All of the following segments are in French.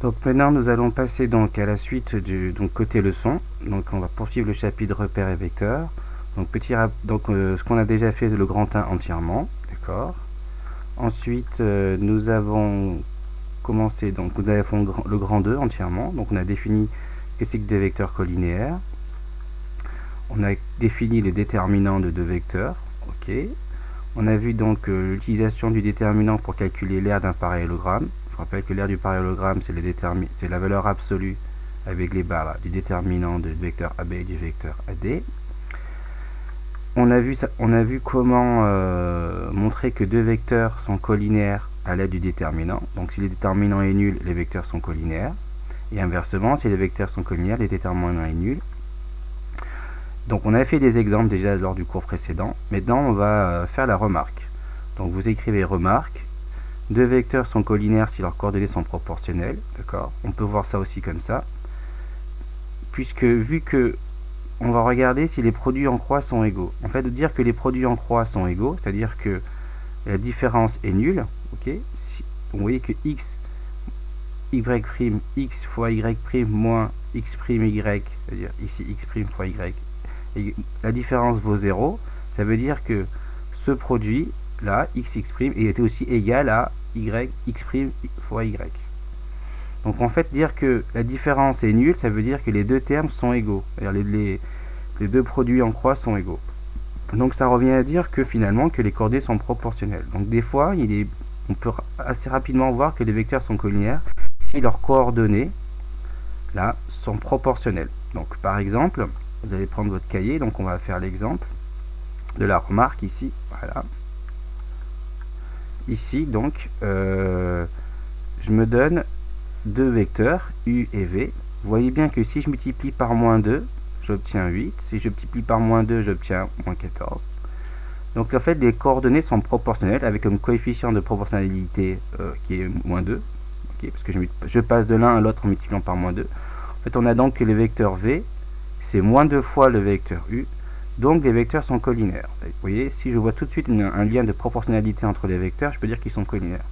Donc maintenant nous allons passer donc à la suite du côté leçon. Donc on va poursuivre le chapitre repères et vecteurs. Donc ce qu'on a déjà fait le grand 1 entièrement, d'accord. Ensuite nous avons commencé nous avons le grand 2 entièrement. Donc on a défini ce que c'est que des vecteurs colinéaires. On a défini les déterminants de deux vecteurs, ok. On a vu donc l'utilisation du déterminant pour calculer l'aire d'un parallélogramme. Je rappelle que l'aire du parallélogramme, c'est la valeur absolue avec les barres là, du déterminant du vecteur AB et du vecteur AD. On a vu comment montrer que deux vecteurs sont colinéaires à l'aide du déterminant. Donc si le déterminant est nul, les vecteurs sont colinéaires. Et inversement, si les vecteurs sont colinéaires, le déterminant est nul. Donc on a fait des exemples déjà lors du cours précédent. Maintenant on va faire la remarque. Donc vous écrivez remarque. Deux vecteurs sont colinéaires si leurs coordonnées sont proportionnelles. D'accord. On peut voir ça aussi comme ça. Puisque vu que on va regarder si les produits en croix sont égaux. En fait, de dire que les produits en croix sont égaux, c'est-à-dire que la différence est nulle. Ok. Vous voyez que x fois y' moins x', c'est-à-dire ici x' fois y, et la différence vaut 0, ça veut dire que ce produit là, xx', est aussi égal à x' fois y. Donc en fait, dire que la différence est nulle, ça veut dire que les deux termes sont égaux, c'est-à-dire les deux produits en croix sont égaux. Donc ça revient à dire que finalement que les coordonnées sont proportionnelles. Donc des fois, on peut assez rapidement voir que les vecteurs sont colinéaires si leurs coordonnées là sont proportionnelles. Donc par exemple, vous allez prendre votre cahier, donc on va faire l'exemple de la remarque ici, voilà. Ici donc, je me donne deux vecteurs, u et v. Vous voyez bien que si je multiplie par moins 2, j'obtiens 8. Si je multiplie par moins 2, j'obtiens moins 14. Donc en fait, les coordonnées sont proportionnelles avec un coefficient de proportionnalité qui est moins 2. Okay, parce que je passe de l'un à l'autre en multipliant par moins 2. En fait, on a donc que le vecteur v, c'est moins 2 fois le vecteur u, donc les vecteurs sont colinéaires. Vous voyez, si je vois tout de suite un lien de proportionnalité entre les vecteurs, je peux dire qu'ils sont colinéaires.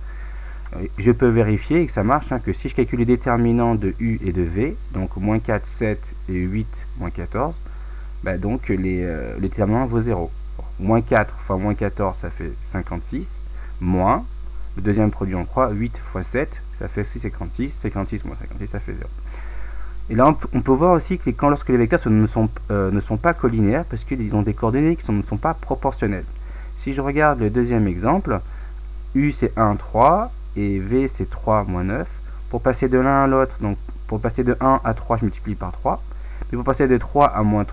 Je peux vérifier que ça marche, que si je calcule les déterminants de u et de v, donc moins 4, 7 et 8, moins 14, donc les déterminants vaut 0. Moins 4 fois moins 14, ça fait 56, moins, le deuxième produit en croix, 8 fois 7, ça fait 56, 56 moins 56, ça fait 0. Et là, on peut voir aussi que lorsque les vecteurs ne sont pas colinéaires, parce qu'ils ont des coordonnées qui ne sont pas proportionnelles. Si je regarde le deuxième exemple, u c'est 1, 3, et v c'est 3 moins 9. Pour passer de l'un à l'autre, donc pour passer de 1 à 3, je multiplie par 3. Mais pour passer de 3 à moins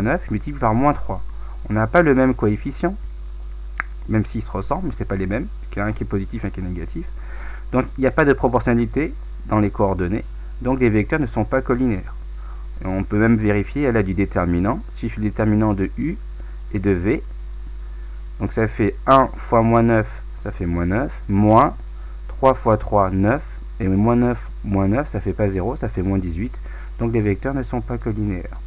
9, je multiplie par moins 3. On n'a pas le même coefficient, même s'ils se ressemblent, mais ce n'est pas les mêmes. Il y a un qui est positif et un qui est négatif. Donc il n'y a pas de proportionnalité dans les coordonnées. Donc les vecteurs ne sont pas colinéaires. Et on peut même vérifier à l'aide du déterminant. Si je fais le déterminant de u et de v, donc ça fait 1 fois moins 9, ça fait moins 9, moins 3 fois 3, 9, et moins 9, ça fait pas 0, ça fait moins 18. Donc les vecteurs ne sont pas colinéaires.